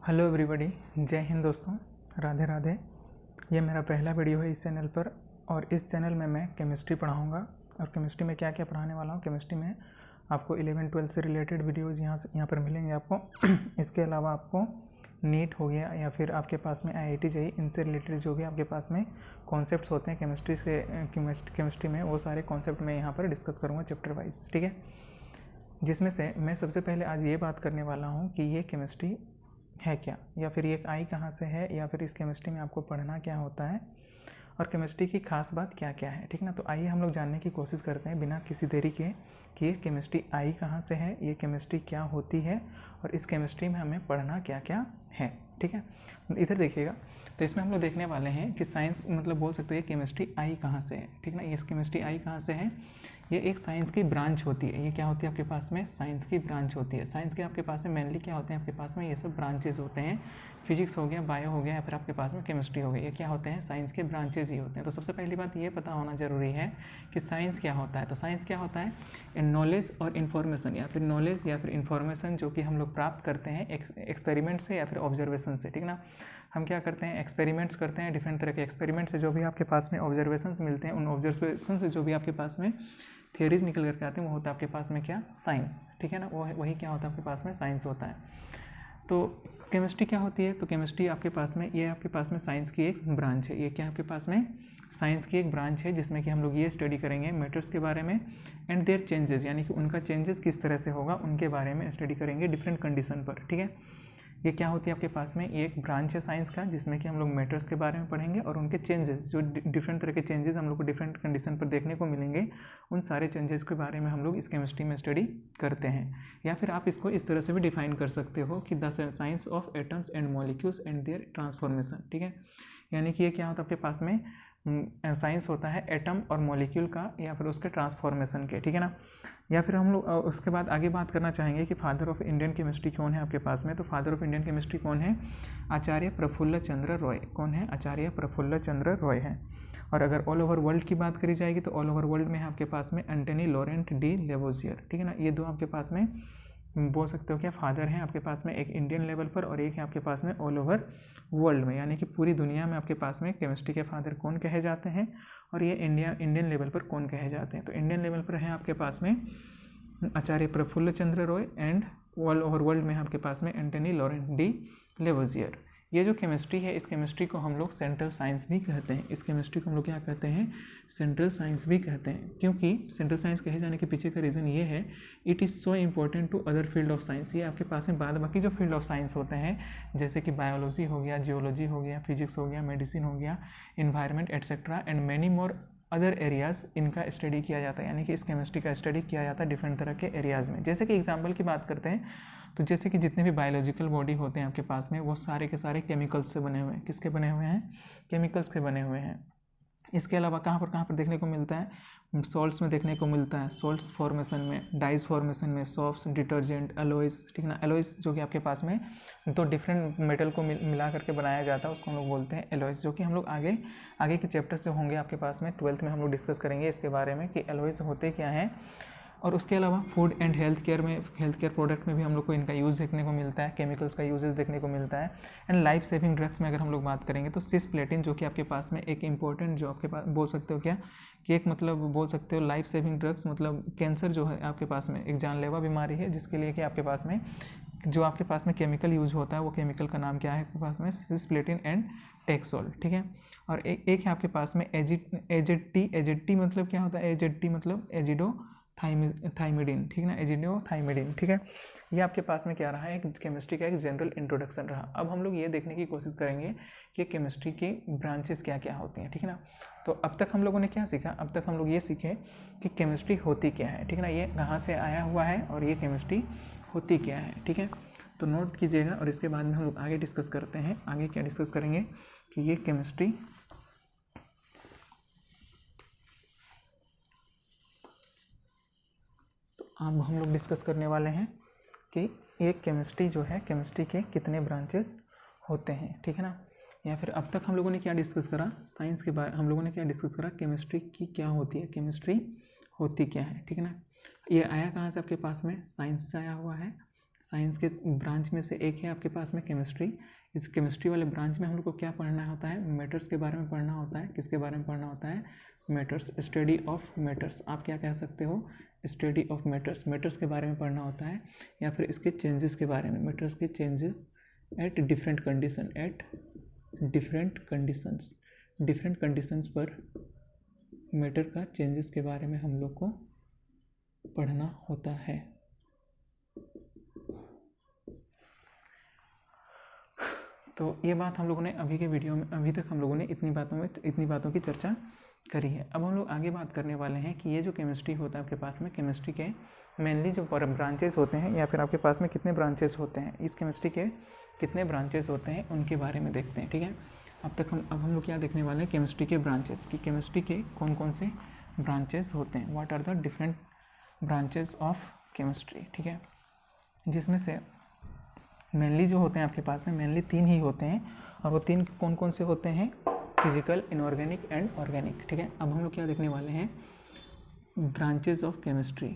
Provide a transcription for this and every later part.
Hello everybody, जय हिंद दोस्तों, राधे राधे। ये मेरा पहला वीडियो है इस चैनल पर और इस चैनल में मैं केमिस्ट्री पढ़ाऊँगा। और केमिस्ट्री में क्या क्या पढ़ाने वाला हूँ, केमिस्ट्री में आपको 11-12 से रिलेटेड वीडियोज़ यहाँ पर मिलेंगे आपको। इसके अलावा आपको नीट हो गया या फिर आपके पास में IIT JEE, इनसे रिलेटेड जो भी आपके पास में कॉन्सेप्ट्स होते हैं केमिस्ट्री में, वो सारे कॉन्सेप्ट मैं यहाँ पर डिस्कस करूँगा चैप्टर वाइज, ठीक है। जिसमें से मैं सबसे पहले आज ये बात करने वाला हूँ कि ये केमिस्ट्री है क्या, या फिर ये आई कहाँ से है, या फिर इस केमिस्ट्री में आपको पढ़ना क्या होता है और केमिस्ट्री की खास बात क्या क्या है, ठीक ना। तो आइए हम लोग जानने की कोशिश करते हैं बिना किसी देरी के कि ये केमिस्ट्री आई कहाँ से है, ये केमिस्ट्री क्या होती है और इस केमिस्ट्री में हमें पढ़ना क्या क्या है, ठीक है। इधर देखिएगा, तो इसमें हम लोग देखने वाले हैं कि साइंस मतलब बोल सकते हैं केमिस्ट्री आई कहाँ से है, ठीक ना। ये केमिस्ट्री आई कहाँ से है, ये एक साइंस की ब्रांच होती है। ये क्या होती है आपके पास में, साइंस की ब्रांच होती है। साइंस के आपके पास में मेनली क्या होते हैं आपके पास में, ये सब ब्रांचेज होते हैं। फिजिक्स हो गया, बायो हो गया, या फिर आपके पास में केमिस्ट्री हो गई, ये क्या होते हैं, साइंस के ब्रांचेज ही होते हैं। तो सबसे पहली बात ये पता होना जरूरी है कि साइंस क्या होता है। तो साइंस क्या होता है, नॉलेज और इन्फॉर्मेशन, या फिर नॉलेज या फिर इन्फॉर्मेशन जो कि हम लोग प्राप्त करते हैं एक्सपेरिमेंट से या फिर ऑब्जर्वेशन से, ठीक ना। हम क्या करते हैं, एक्सपेरिमेंट्स करते हैं, डिफरेंट तरह के एक्सपेरिमेंट से जो भी आपके पास में ऑब्जर्वेशंस मिलते हैं, उन ऑब्जर्वेशन से जो भी आपके पास में थियरीज निकल करके आते हैं, वो होता है आपके पास में क्या, साइंस, ठीक है ना। वही क्या होता है आपके पास में, साइंस होता है। तो केमिस्ट्री क्या होती है, तो केमिस्ट्री आपके पास में, ये आपके पास में साइंस की एक ब्रांच है। ये क्या आपके पास में, साइंस की एक ब्रांच है, जिसमें कि हम लोग ये स्टडी करेंगे मैटर्स के बारे में एंड देयर चेंजेस, यानी कि उनका चेंजेस किस तरह से होगा उनके बारे में स्टडी करेंगे डिफरेंट कंडीशन पर, ठीक है। ये क्या होती है आपके पास में, ये एक ब्रांच है साइंस का, जिसमें कि हम लोग मैटर्स के बारे में पढ़ेंगे और उनके चेंजेस, जो डिफरेंट तरह के चेंजेस हम लोग को डिफरेंट कंडीशन पर देखने को मिलेंगे, उन सारे चेंजेस के बारे में हम लोग इस केमिस्ट्री में स्टडी करते हैं। या फिर आप इसको इस तरह से भी डिफाइन कर सकते हो कि the science of atoms and molecules and their transformation, ठीक है। यानी कि ये क्या होता है आपके पास में, साइंस होता है एटम और मॉलिक्यूल का या फिर उसके ट्रांसफॉर्मेशन के, ठीक है ना। या फिर हम लोग उसके बाद आगे बात करना चाहेंगे कि फादर ऑफ इंडियन केमिस्ट्री कौन है आपके पास में। तो फादर ऑफ इंडियन केमिस्ट्री कौन है, आचार्य प्रफुल्ल चंद्र रॉय। कौन है, आचार्य प्रफुल्ल चंद्र रॉय है। और अगर ऑल ओवर वर्ल्ड की बात करी जाएगी तो ऑल ओवर वर्ल्ड में है आपके पास में एंटनी लॉरेंट डी लेवोजियर, ठीक है ना। ये दो आपके पास में बोल सकते हो क्या, फादर हैं आपके पास में, एक इंडियन लेवल पर और एक है आपके पास में ऑल ओवर वर्ल्ड में, यानी कि पूरी दुनिया में आपके पास में केमिस्ट्री के फादर कौन कहे जाते हैं और ये इंडियन लेवल पर कौन कहे जाते हैं। तो इंडियन लेवल पर है आपके पास में Acharya Prafulla Chandra Ray and all over world में आपके पास में एंटनी लॉरेंट डी लेवोजियर। ये जो केमिस्ट्री है, इस केमिस्ट्री को हम लोग सेंट्रल साइंस भी कहते हैं। इस केमिस्ट्री को हम लोग क्या कहते हैं, सेंट्रल साइंस भी कहते हैं। क्योंकि सेंट्रल साइंस कहे जाने के पीछे का रीज़न ये है, it is so important to other field of science. ये आपके पास में बाद बाकी जो फील्ड ऑफ साइंस होते हैं, जैसे कि बायोलॉजी हो गया, जियोलॉजी हो गया, फिजिक्स हो गया, मेडिसिन हो गया, environment etcetera and many more other areas, इनका स्टडी किया जाता है। यानी कि इस केमिस्ट्री का स्टडी किया जाता है डिफरेंट तरह के एरियाज़ में। जैसे कि एग्जांपल की बात करते हैं तो जैसे कि जितने भी बायोलॉजिकल बॉडी होते हैं आपके पास में, वो सारे के सारे केमिकल्स से बने हुए हैं। किसके बने हुए हैं, केमिकल्स के बने हुए हैं। इसके अलावा कहाँ पर देखने को मिलता है, सॉल्ट्स में देखने को मिलता है, सॉल्ट्स फॉर्मेशन में, डाइज फॉर्मेशन में, सॉफ्ट्स, डिटर्जेंट, एलॉयज़, ठीक ना। एलॉयज़ जो कि आपके पास में दो डिफरेंट मेटल को मिला करके बनाया जाता है, उसको हम लोग बोलते हैं एलॉयज़, जो कि हम लोग आगे के चैप्टर्स जो होंगे आपके पास में 12th में हम लोग डिस्कस करेंगे इसके बारे में कि एलॉयज़ होते क्या हैं। और उसके अलावा food and health care product में भी हम लोग को इनका यूज़ देखने को मिलता है, केमिकल्स का यूजेस देखने को मिलता है। एंड लाइफ सेविंग ड्रग्स में अगर हम लोग बात करेंगे तो सिस्प्लेटिन, जो कि आपके पास में एक इंपॉर्टेंट, जो आपके पास बोल सकते हो क्या कि एक मतलब बोल सकते हो लाइफ सेविंग ड्रग्स, मतलब कैंसर जो है आपके पास में एक जानलेवा बीमारी है, जिसके लिए कि आपके पास में जो आपके पास में केमिकल यूज होता है, वो केमिकल का नाम क्या है आपके पास में, सिस्प्लेटिन एंड टेक्सोल, ठीक है। और एक है आपके पास में एजेटी मतलब क्या होता है, एजेटी मतलब एजिडो थाइमिडीन, ठीक ना, एजिडोथाइमिडीन, ठीक है। ये आपके पास में क्या रहा है, एक केमिस्ट्री का एक जनरल इंट्रोडक्शन रहा। अब हम लोग ये देखने की कोशिश करेंगे कि केमिस्ट्री की ब्रांचेस क्या क्या होती हैं, ठीक है ना। तो अब तक हम लोगों ने क्या सीखा, अब तक हम लोग ये सीखे कि केमिस्ट्री होती क्या है, ठीक है ना, ये कहाँ से आया हुआ है और ये केमिस्ट्री होती क्या है, ठीक है। तो नोट कीजिएगा और इसके बाद में हम लोग आगे डिस्कस करते हैं। आगे क्या डिस्कस करेंगे कि ये केमिस्ट्री अब हम लोग डिस्कस करने वाले हैं कि ये केमिस्ट्री जो है, केमिस्ट्री के कितने ब्रांचेस होते हैं, ठीक है ना। या फिर अब तक हम लोगों ने क्या डिस्कस करा, साइंस के बारे हम लोगों ने क्या डिस्कस करा, केमिस्ट्री की क्या होती है, केमिस्ट्री होती क्या है, ठीक है ना। ये आया कहाँ से आपके पास में, साइंस से आया हुआ है। साइंस के ब्रांच में से एक है आपके पास में केमिस्ट्री। इस केमिस्ट्री वाले ब्रांच में हम लोग को क्या पढ़ना होता है, मैटर्स के बारे में पढ़ना होता है। किसके बारे में पढ़ना होता है, मैटर्स, स्टडी ऑफ मैटर्स। आप क्या कह सकते हो, स्टडी ऑफ मैटर्स, मैटर्स के बारे में पढ़ना होता है, या फिर इसके चेंजेस के बारे में, मैटर्स के changes at different condition, at different conditions, different conditions पर मैटर का चेंजेस के बारे में हम लोग को पढ़ना होता है। तो ये बात हम लोगों ने अभी के वीडियो में, अभी तक हम लोगों ने इतनी बातों की चर्चा करी है। अब हम लोग आगे बात करने वाले हैं कि ये जो केमिस्ट्री होता है आपके पास में, केमिस्ट्री के मेनली जो ब्रांचेस होते हैं, या फिर आपके पास में कितने ब्रांचेस होते हैं, इस केमिस्ट्री के कितने ब्रांचेस होते हैं उनके बारे में देखते हैं। ठीक है, अब हम लोग क्या देखने वाले हैं, केमिस्ट्री के ब्रांचेस, कि केमिस्ट्री के कौन कौन से ब्रांचेस होते हैं, what are the different branches of chemistry. ठीक है, जिसमें से मेनली जो होते हैं आपके पास में, मेनली 3 ही होते हैं, और वो 3 कौन कौन से होते हैं, फिजिकल, इनऑर्गेनिक एंड ऑर्गेनिक। ठीक है, अब हम लोग क्या देखने वाले हैं, ब्रांचेस ऑफ केमिस्ट्री।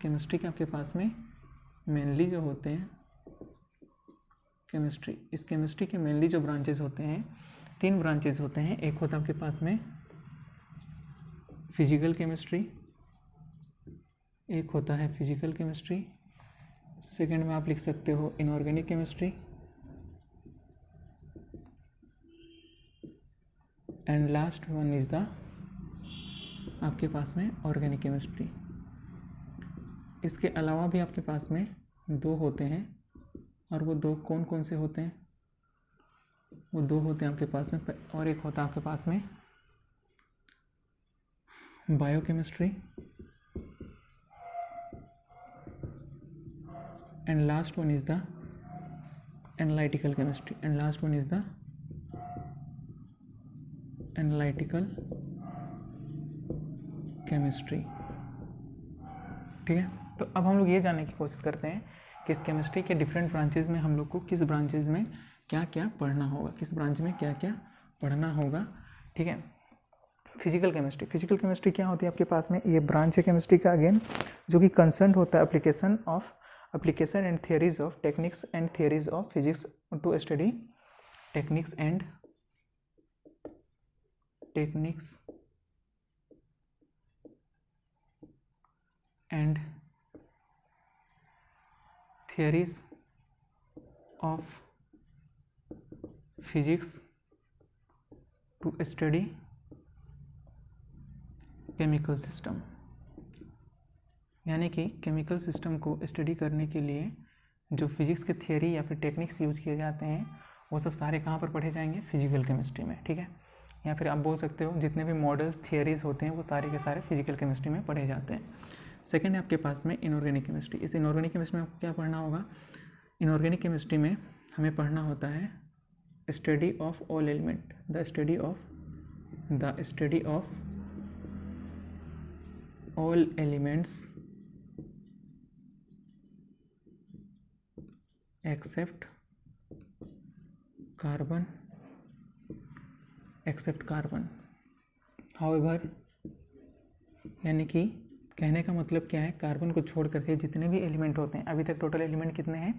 केमिस्ट्री के आपके पास में मेनली जो होते हैं केमिस्ट्री, इस केमिस्ट्री के मेनली जो ब्रांचेस होते हैं, 3 ब्रांचेस होते हैं। एक होता है आपके पास में फिजिकल केमिस्ट्री, एक होता है फिजिकल केमिस्ट्री, सेकेंड में आप लिख सकते हो inorganic chemistry, and last one is the आपके पास में ऑर्गेनिक केमिस्ट्री। इसके अलावा भी आपके पास में 2 होते हैं, और वो 2 कौन कौन से होते हैं, वो 2 होते हैं आपके पास में, और एक होता है आपके पास में biochemistry, and last one is the analytical chemistry, and last one is the analytical chemistry। ठीक है, तो अब हम लोग ये जानने की कोशिश करते हैं कि इस केमिस्ट्री के डिफरेंट ब्रांचेज में हम लोग को किस ब्रांचेज में क्या क्या पढ़ना होगा, किस ब्रांच में क्या क्या पढ़ना होगा। ठीक है, फिजिकल केमिस्ट्री, फिजिकल केमिस्ट्री क्या होती है आपके पास में, ये ब्रांच है केमिस्ट्री का अगेन, जो कि कंसर्न होता है application and theories of techniques and theories of physics to study techniques and theories of physics to study chemical system। यानी कि केमिकल सिस्टम को स्टडी करने के लिए जो फिजिक्स के थियोरी या फिर टेक्निक्स यूज किए जाते हैं, वो सब सारे कहाँ पर पढ़े जाएंगे, फिजिकल केमिस्ट्री में। ठीक है, या फिर आप बोल सकते हो जितने भी मॉडल्स, थियोरीज होते हैं, वो सारे के सारे फिजिकल केमिस्ट्री में पढ़े जाते हैं। सेकेंड है आपके पास में इनऑर्गेनिक केमिस्ट्री। इस इनऑर्गेनिक केमिस्ट्री में आपको क्या पढ़ना होगा, इनऑर्गेनिक केमिस्ट्री में हमें पढ़ना होता है study of all element, the study of all elements except carbon, however, यानी कि कहने का मतलब क्या है, कार्बन को छोड़ करके जितने भी एलिमेंट होते हैं, अभी तक टोटल एलिमेंट कितने हैं,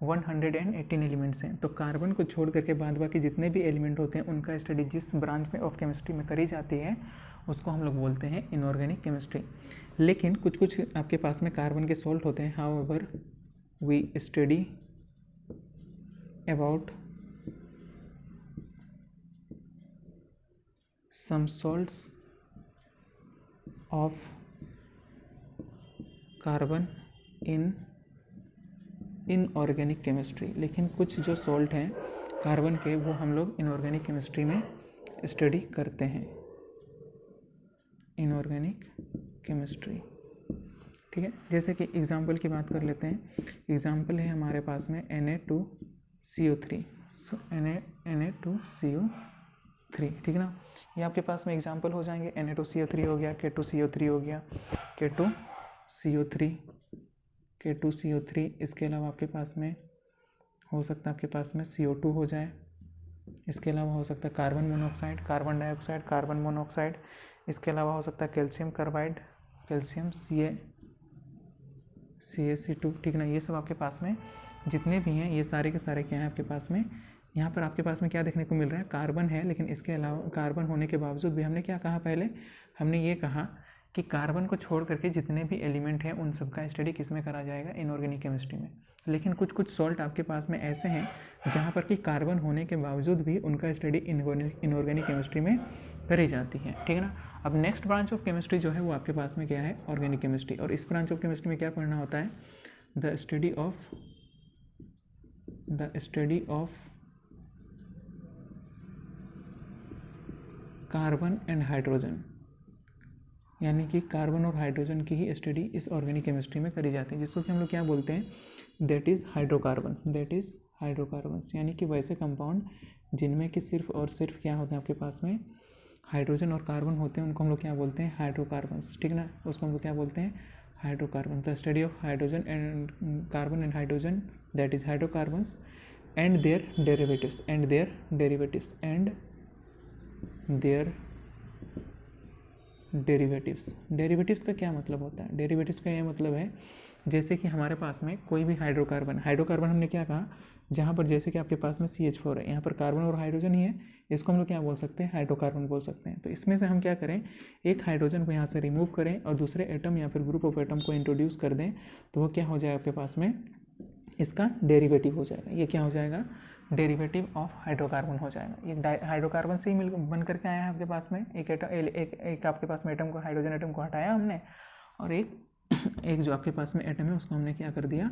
118 एलिमेंट्स हैं। तो कार्बन को छोड़ करके बाद बाकी जितने भी एलिमेंट होते हैं उनका स्टडी जिस ब्रांच में ऑफ केमिस्ट्री में करी जाती है, उसको हम लोग बोलते हैं इनऑर्गेनिक केमिस्ट्री। लेकिन कुछ कुछ आपके पास में कार्बन के सॉल्ट होते हैं, however we study about some salts of carbon in inorganic chemistry. लेकिन कुछ जो सॉल्ट हैं कार्बन के, वो हम लोग इनऑर्गेनिक केमिस्ट्री में स्टडी करते हैं, इनऑर्गेनिक केमिस्ट्री। ठीक है, जैसे कि एग्जांपल की बात कर लेते हैं। एग्जांपल है हमारे पास में Na2CO3, सो Na2CO3, ठीक है ना। ये आपके पास में एग्जांपल हो जाएंगे, Na2CO3 हो गया, K2CO3 हो गया, K2CO3। इसके अलावा आपके पास में हो सकता है आपके पास में CO2 हो जाए। इसके अलावा हो सकता है carbon monoxide, carbon dioxide, carbon monoxide. इसके अलावा हो सकता है कैल्शियम कार्बाइड, कैल्शियम CH2, ठीक ना। ये सब आपके पास में जितने भी हैं ये सारे के सारे क्या हैं आपके पास में। यहाँ पर आपके पास में क्या देखने को मिल रहा है, कार्बन है, लेकिन इसके अलावा कार्बन होने के बावजूद भी हमने क्या कहा, पहले हमने ये कहा कि कार्बन को छोड़ करके जितने भी एलिमेंट हैं उन सब का स्टडी किस में करा जाएगा, इनऑर्गेनिक केमिस्ट्री में। लेकिन कुछ कुछ सॉल्ट आपके पास में ऐसे हैं जहाँ पर कि कार्बन होने के बावजूद भी उनका स्टडी इनऑर्गेनिक केमिस्ट्री में करी जाती है, ठीक है ना। अब नेक्स्ट ब्रांच ऑफ केमिस्ट्री जो है वो आपके पास में क्या है, ऑर्गेनिक केमिस्ट्री। और इस ब्रांच ऑफ केमिस्ट्री में क्या पढ़ना होता है, the study of carbon and hydrogen, यानी कि कार्बन और हाइड्रोजन की ही स्टडी इस ऑर्गेनिक केमिस्ट्री में करी जाती है, जिसको कि हम लोग क्या बोलते हैं, दैट इज़ हाइड्रोकार्बन्स, यानी कि वैसे कंपाउंड जिनमें कि सिर्फ और सिर्फ क्या होते हैं आपके पास में, हाइड्रोजन और कार्बन होते हैं, उनको हम लोग क्या बोलते हैं, हाइड्रोकार्बन्स, ठीक ना। उसको हम लोग क्या बोलते हैं, hydrocarbon. The study of hydrogen and carbon and hydrogen, that is hydrocarbons and their derivatives का क्या मतलब होता है, डेरिवेटिव्स का ये मतलब है जैसे कि हमारे पास में कोई भी हाइड्रोकार्बन हमने क्या कहा, जहाँ पर जैसे कि आपके पास में CH4 है, यहाँ पर कार्बन और हाइड्रोजन ही है, इसको हम लोग क्या बोल सकते हैं, हाइड्रोकार्बन बोल सकते हैं। तो इसमें से हम क्या करें, एक हाइड्रोजन को यहाँ से रिमूव करें और दूसरे एटम या फिर ग्रुप ऑफ एटम को इंट्रोड्यूस कर दें, तो वो क्या हो जाएगा आपके पास में, इसका डेरिवेटिव हो जाएगा। ये क्या हो जाएगा, डेरिवेटिव ऑफ हाइड्रोकार्बन हो जाएगा। ये हाइड्रोकार्बन से ही मिल बन करके आया है आपके पास में। एक आपके पास में एटम को, हाइड्रोजन एटम को हटाया हमने, और एक जो आपके पास में एटम है उसको हमने क्या कर दिया,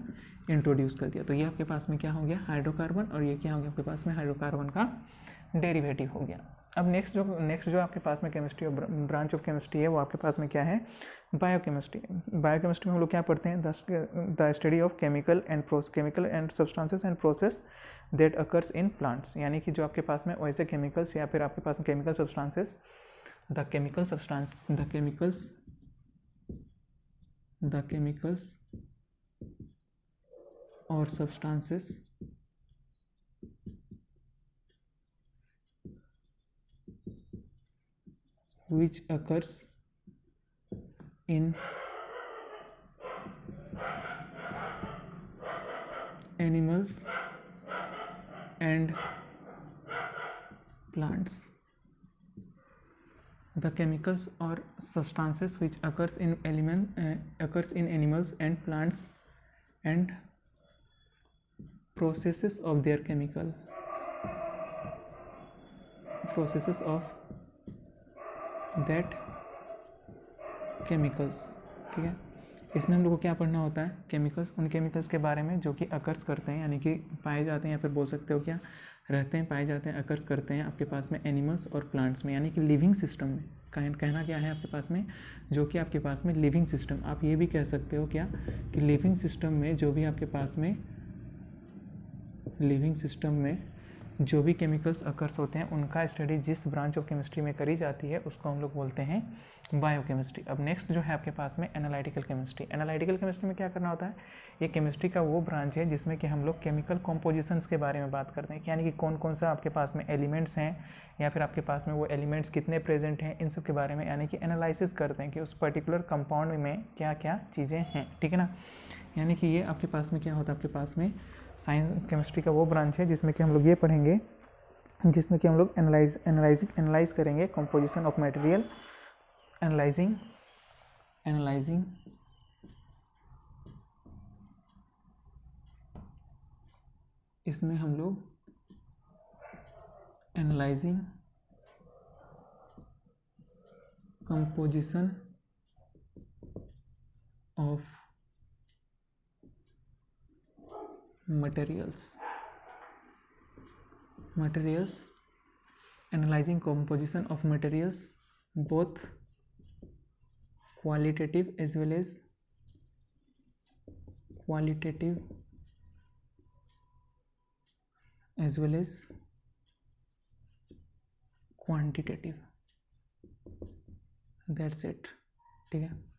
इंट्रोड्यूस कर दिया। तो ये आपके पास में क्या हो गया, हाइड्रोकार्बन, और ये क्या हो गया आपके पास में, हाइड्रोकार्बन का डेरिवेटिव हो गया। अब नेक्स्ट जो आपके पास में केमिस्ट्री ब्रांच ऑफ केमिस्ट्री है वो आपके पास में क्या है, बायोकेमिस्ट्री। बायोकेमिस्ट्री में हम लोग क्या पढ़ते हैं, the study of chemical and substances and process that occurs in plants, यानी कि जो आपके पास में वैसे केमिकल्स या फिर आपके पास में केमिकल सब्सटेंसेस, द केमिकल्स और substances which occurs in animals and plants. The chemicals or substances which occurs in animals and plants and processes of their processes of that chemicals, ठीक है। इसमें हम लोग को क्या पढ़ना होता है, केमिकल्स, उन केमिकल्स के बारे में जो कि अकर्स करते हैं, यानी कि पाए जाते हैं, या फिर बोल सकते हो क्या रहते हैं, पाए जाते हैं, अकर्स करते हैं आपके पास में एनिमल्स और प्लांट्स में, यानी कि लिविंग सिस्टम में। कहना क्या है आपके पास में, जो कि आपके पास में लिविंग सिस्टम, आप ये भी कह सकते हो क्या कि लिविंग सिस्टम में जो भी आपके पास में लिविंग सिस्टम में जो भी केमिकल्स अकर्स होते हैं उनका स्टडी जिस ब्रांच ऑफ केमिस्ट्री में करी जाती है उसको हम लोग बोलते हैं बायोकेमिस्ट्री। अब नेक्स्ट जो है आपके पास में एनालिटिकल केमिस्ट्री। एनालिटिकल केमिस्ट्री में क्या करना होता है, ये केमिस्ट्री का वो ब्रांच है जिसमें कि हम लोग केमिकल कॉम्पोजिशंस के बारे में बात करते हैं, यानी कि कौन कौन सा आपके पास में एलिमेंट्स हैं या फिर आपके पास में वो एलिमेंट्स कितने प्रेजेंट हैं, इन सब के बारे में यानी कि एनालिसिस करते हैं कि उस पर्टिकुलर कंपाउंड में क्या क्या चीज़ें हैं, ठीक है ना। यानी कि ये आपके पास में क्या होता है, आपके पास में साइंस केमिस्ट्री का वो ब्रांच है जिसमें कि हम लोग ये पढ़ेंगे, जिसमें कि हम लोग एनालाइज करेंगे कंपोजिशन ऑफ मटेरियल, एनालाइजिंग इसमें हम लोग analysing composition of materials, analyzing composition of materials, both qualitative as well as quantitative, that's it, ठीक है।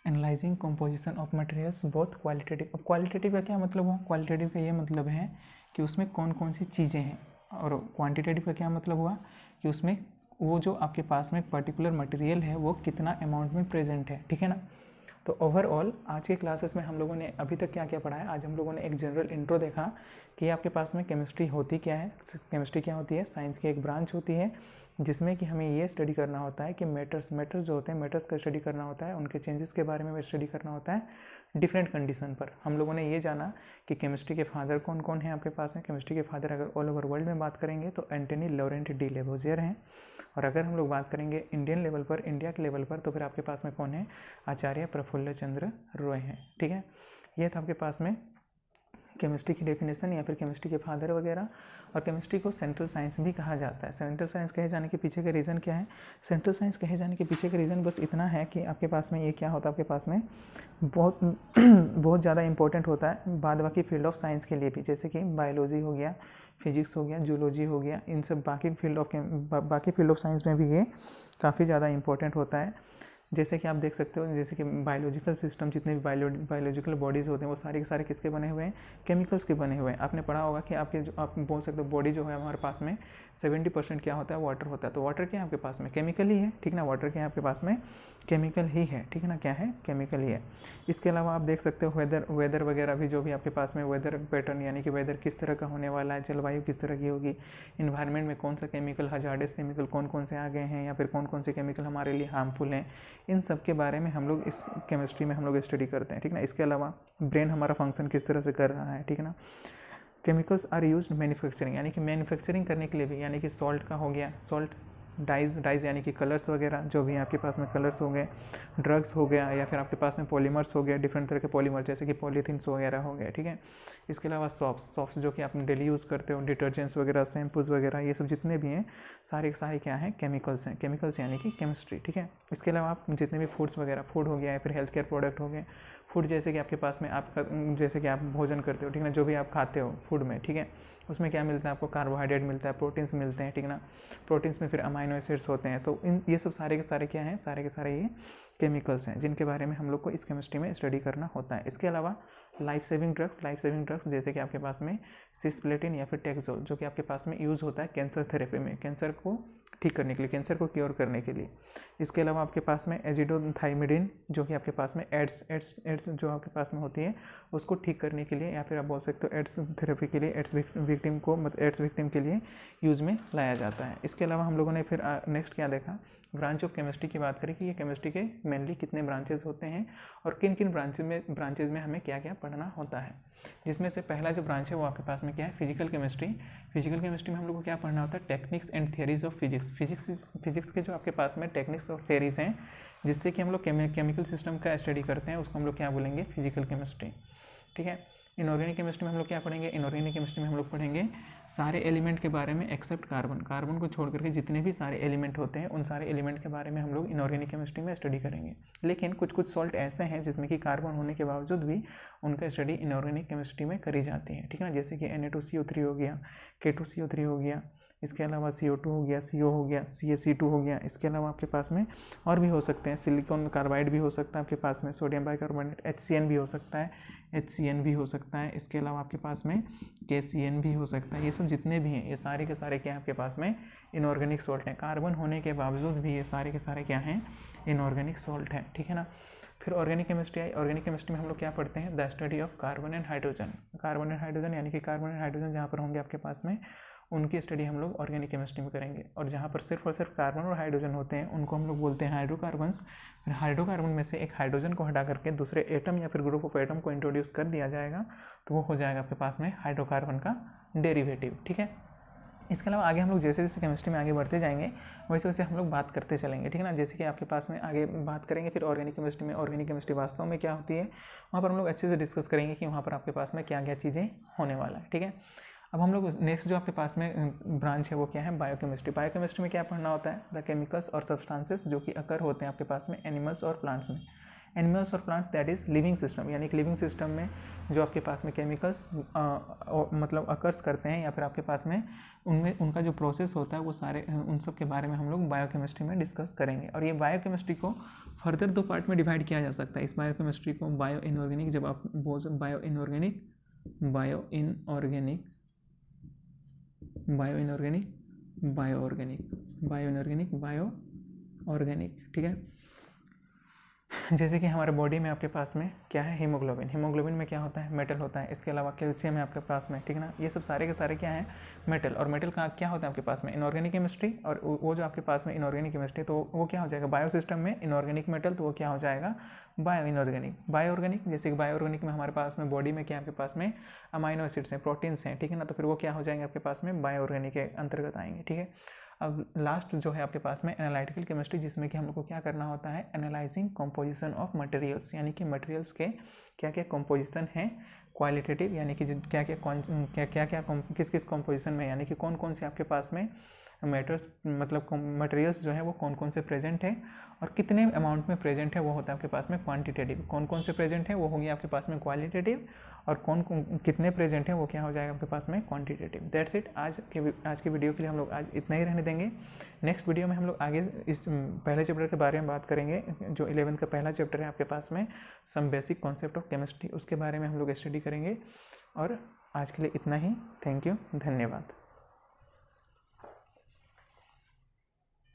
Analysing composition of materials both qualitative. अब क्वालिटेटिव का क्या मतलब हुआ, क्वालिटेटिव का ये मतलब है कि उसमें कौन कौन सी चीज़ें हैं, और क्वांटिटेटिव का क्या मतलब हुआ कि उसमें वो जो आपके पास में पर्टिकुलर मटेरियल है वो कितना अमाउंट में प्रेजेंट है, ठीक है ना। तो ओवरऑल आज के क्लासेस में हम लोगों ने अभी तक क्या क्या पढ़ा है। आज हम लोगों ने एक जनरल इंट्रो देखा कि आपके पास में केमिस्ट्री होती क्या है। केमिस्ट्री क्या होती है? साइंस की एक ब्रांच होती है जिसमें कि हमें ये स्टडी करना होता है कि मेटर्स जो होते हैं मेटर्स का स्टडी करना होता है, उनके चेंजेस के बारे में स्टडी करना होता है डिफरेंट कंडीशन पर। हम लोगों ने ये जाना कि केमिस्ट्री के फादर कौन कौन है आपके पास में। केमिस्ट्री के फादर अगर ऑल ओवर वर्ल्ड में बात करेंगे तो एंटनी लॉरेंट डी लेवोजियर हैं, और अगर हम लोग बात करेंगे इंडियन लेवल पर, इंडिया के लेवल पर, तो फिर आपके पास में कौन है? आचार्य प्रफुल्ल चंद्र रॉय हैं। ठीक है, ये था आपके पास में केमिस्ट्री की डेफिनेशन या फिर केमिस्ट्री के फादर वगैरह। और केमिस्ट्री को सेंट्रल साइंस भी कहा जाता है। सेंट्रल साइंस कहे जाने के पीछे का रीज़न क्या है? सेंट्रल साइंस कहे जाने के पीछे का रीज़न बस इतना है कि आपके पास में ये क्या होता है, आपके पास में बहुत ज़्यादा इंपॉर्टेंट होता है बाद बाकी फील्ड ऑफ साइंस के लिए भी, जैसे कि बायोलॉजी हो गया, फिजिक्स हो गया, जूलॉजी हो गया, इन सब बाकी फील्ड ऑफ साइंस में भी ये काफ़ी ज़्यादा इंपॉर्टेंट होता है। जैसे कि आप देख सकते हो, जैसे कि बायोलॉजिकल सिस्टम, जितने भी बायोलॉजिकल बॉडीज़ होते हैं वो सारे के सारे किसके बने हुए हैं? केमिकल्स के बने हुए हैं। आपने पढ़ा होगा कि आपके जो आप बोल सकते हो बॉडी जो है हमारे पास में 70% क्या होता है? वाटर होता है। तो वाटर क्या है आपके पास में? केमिकल ही है। ठीक ना, वाटर क्या है आपके पास में? केमिकल ही है। ठीक है ना, क्या है? केमिकल ही है। इसके अलावा आप देख सकते हो वेदर वगैरह भी, जो भी आपके पास में वेदर पैटर्न, यानी कि वेदर किस तरह का होने वाला है, जलवायु किस तरह की होगी, इन्वायरमेंट में कौन सा केमिकल, हजार्डस केमिकल कौन कौन से आ गए हैं, या फिर कौन कौन से केमिकल हमारे लिए हार्मफुल हैं, इन सब के बारे में हम लोग इस केमिस्ट्री में हम लोग स्टडी करते हैं। ठीक ना, इसके अलावा ब्रेन हमारा फंक्शन किस तरह से कर रहा है। ठीक है ना, केमिकल्स आर यूज्ड मैन्युफैक्चरिंग, यानी कि मैन्युफैक्चरिंग करने के लिए भी, यानी कि सॉल्ट का हो गया, सॉल्ट, डाइज यानी कि कलर्स वगैरह, जो भी आपके पास में कलर्स हो गए, ड्रग्स हो गया, या फिर आपके पास में पॉलीमर्स हो गया, डिफरेंट तरह के पॉलीमर जैसे कि पॉलीथीन्स वगैरह हो गया। ठीक है, इसके अलावा सॉप्स जो कि आप डेली यूज़ करते हो, डिटर्जेंट्स वगैरह, शैम्पूज वगैरह, ये सब जितने भी हैं सारे के सारे क्या हैं? केमिकल्स हैं। केमिकल्स यानी कि केमिस्ट्री। ठीक है, इसके अलावा आप जितने भी फूड्स वगैरह, फूड हो गया या फिर हेल्थ केयर प्रोडक्ट हो गए, फूड जैसे कि आपके पास में आपका, जैसे कि आप भोजन करते हो, ठीक है ना, जो भी आप खाते हो फूड में, ठीक है, उसमें क्या मिलता है आपको? कार्बोहाइड्रेट मिलता है, प्रोटीन्स मिलते हैं। ठीक ना, प्रोटीन्स में फिर अमाइनो एसिड्स होते हैं। तो ये सब सारे के सारे क्या हैं? सारे के सारे ये केमिकल्स हैं जिनके बारे में हम लोग को इस केमिस्ट्री में स्टडी करना होता है। इसके अलावा लाइफ सेविंग ड्रग्स जैसे कि आपके पास में सिस्प्लेटिन या फिर टेक्सोल, जो कि आपके पास में यूज़ होता है कैंसर थेरेपी में, कैंसर को ठीक करने के लिए, कैंसर को क्योर करने के लिए। इसके अलावा आपके पास में एजिडोथाइमिडिन, जो कि आपके पास में एड्स जो आपके पास में होती है उसको ठीक करने के लिए, या फिर आप बोल सकते हो एड्स थेरेपी के लिए, एड्स विक्टिम के लिए यूज़ में लाया जाता है। इसके अलावा हम लोगों ने फिर नेक्स्ट क्या देखा? ब्रांच ऑफ केमिस्ट्री की बात करें कि ये केमिस्ट्री के मेनली कितने ब्रांचेज होते हैं और किन किन ब्रांचेज में हमें क्या क्या पढ़ना होता है। जिसमें से पहला जो ब्रांच है वो आपके पास में क्या है? Physical chemistry. फिजिकल केमिस्ट्री में हम लोग को क्या पढ़ना होता है? Techniques and theories of physics. Physics के जो आपके पास में टेक्निक्स और थियरीज हैं जिससे कि हम लोग केमिकल सिस्टम का स्टडी करते हैं, उसको हम लोग क्या बोलेंगे? Physical chemistry. ठीक है, इनऑर्गेनिक केमिस्ट्री में हम लोग क्या पढ़ेंगे? इनऑर्गेनिक केमिस्ट्री में हम लोग पढ़ेंगे सारे एलिमेंट के बारे में एक्सेप्ट कार्बन को छोड़ करके जितने भी सारे एलिमेंट होते हैं उन सारे एलिमेंट के बारे में हम लोग इनऑर्गेनिक केमिस्ट्री में स्टडी करेंगे। लेकिन कुछ सॉल्ट ऐसे हैं जिसमें कि कार्बन होने के बावजूद भी उनका स्टडी इनऑर्गेनिक केमिस्ट्री में करी जाती है। ठीक है ना, जैसे कि Na2CO3 हो गया, K2CO3 हो गया, इसके अलावा CO2 हो गया, CO हो गया, CaC2 हो गया। इसके अलावा आपके पास में और भी हो सकते हैं, सिलिकॉन कार्बाइड भी हो सकता है आपके पास में, सोडियम बाइकार्बोनेट HCN भी हो सकता है, HCN भी हो सकता है। इसके अलावा आपके पास में KCN भी हो सकता है। ये सब जितने भी हैं ये सारे के सारे क्या है आपके पास में? इनऑर्गेनिक सॉल्ट हैं। कार्बन होने के बावजूद भी ये सारे के सारे क्या हैं? इनऑर्गेनिक सॉल्ट हैं। ठीक है ना, फिर organic chemistry I. Organic chemistry में हम लोग क्या पढ़ते हैं? The study of carbon and hydrogen, यानी कि कार्बन एंड हाइड्रोजन जहाँ पर होंगे आपके पास में उनकी स्टडी हम लोग ऑर्गेनिक केमिस्ट्री में करेंगे। और जहाँ पर सिर्फ और सिर्फ कार्बन और हाइड्रोजन होते हैं उनको हम लोग बोलते हैं हाइड्रोकार्बन्स। फिर हाइड्रोकार्बन में से एक हाइड्रोजन को हटा करके दूसरे एटम या फिर ग्रुप ऑफ एटम को इंट्रोड्यूस कर दिया जाएगा तो वो हो जाएगा आपके पास में हाइड्रोकार्बन का डेरिवेटिव। ठीक है, इसके अलावा आगे हम लोग जैसे जैसे केमिस्ट्री में आगे बढ़ते जाएंगे वैसे वैसे हम लोग बात करते चलेंगे। ठीक है ना, जैसे कि आपके पास में आगे बात करेंगे फिर ऑर्गेनिक केमिस्ट्री में, ऑर्गेनिक केमिस्ट्री वास्तव में क्या होती है वहाँ पर हम लोग अच्छे से डिस्कस करेंगे कि वहाँ पर आपके पास में क्या क्या चीज़ें होने वाला है। ठीक है, अब हम लोग नेक्स्ट जो आपके पास में ब्रांच है वो क्या है? बायोकेमिस्ट्री। बायोकेमिस्ट्री में क्या पढ़ना होता है? द केमिकल्स और सब्सटेंसेस जो कि अकर होते हैं आपके पास में एनिमल्स और प्लांट्स में। एनिमल्स और plants that is living system, यानी कि लिविंग सिस्टम में जो आपके पास में केमिकल्स मतलब अकर्स करते हैं या फिर आपके पास में उनमें उनका जो प्रोसेस होता है वो सारे उन सब के बारे में हम लोग बायोकेमिस्ट्री में डिस्कस करेंगे। और ये बायोकेमिस्ट्री को फर्दर दो पार्ट में डिवाइड किया जा सकता है। इस बायोकेमिस्ट्री को बायो इनऑर्गेनिक, जब आप बोल बायो इनऑर्गेनिक, बायो ऑर्गेनिक, ठीक है। जैसे कि हमारे बॉडी में आपके पास में क्या है, हीमोग्लोबिन। हीमोग्लोबिन में क्या होता है, मेटल होता है। इसके अलावा कैल्शियम है आपके पास में, ठीक है ना। ये सब सारे के सारे क्या हैं, मेटल। और मेटल का क्या होता है आपके पास में, इनऑर्गेनिक केमिस्ट्री। और वो जो आपके पास में इनऑर्गेनिक केमिस्ट्री, तो वो क्या हो जाएगा, बायो सिस्टम में इनऑर्गेनिक मेटल, तो वो क्या हो जाएगा, बायो इनऑर्गेनिक। बायो ऑर्गेनिक, जैसे कि बायो ऑर्गेनिक में हमारे पास में बॉडी में क्या है आपके पास में, अमाइनो एसिड्स हैं, प्रोटीन्स हैं, ठीक है ना। तो फिर वो क्या हो जाएंगे आपके पास में, बायो ऑर्गेनिक के अंतर्गत आएंगे, ठीक है। अब लास्ट जो है आपके पास में एनालिटिकल केमिस्ट्री, जिसमें कि हम लोग को क्या करना होता है, एनालाइजिंग कंपोजिशन ऑफ मटेरियल्स, यानी कि मटेरियल्स के क्या क्या कंपोजिशन है, क्वालिटेटिव, यानी कि क्या क्या किस किस कंपोजिशन में, यानी कि कौन कौन से आपके पास में मैटर्स, मतलब मटेरियल्स जो है वो कौन कौन से प्रेजेंट है और कितने अमाउंट में प्रेजेंट है, वो होता है आपके पास में क्वांटिटेटिव। कौन कौन से प्रेजेंट है वो होगी आपके पास में क्वालिटेटिव, और कौन कितने प्रेजेंट है वो क्या हो जाएगा आपके पास में क्वांटिटेटिव। That's it. आज के वीडियो के लिए हम लोग आज इतना ही रहने देंगे। नेक्स्ट वीडियो में हम लोग आगे इस पहले चैप्टर के बारे में बात करेंगे, जो 11th का पहला चैप्टर है आपके पास में, some basic concept of chemistry, उसके बारे में हम लोग स्टडी करेंगे। और आज के लिए इतना ही। थैंक यू, धन्यवाद।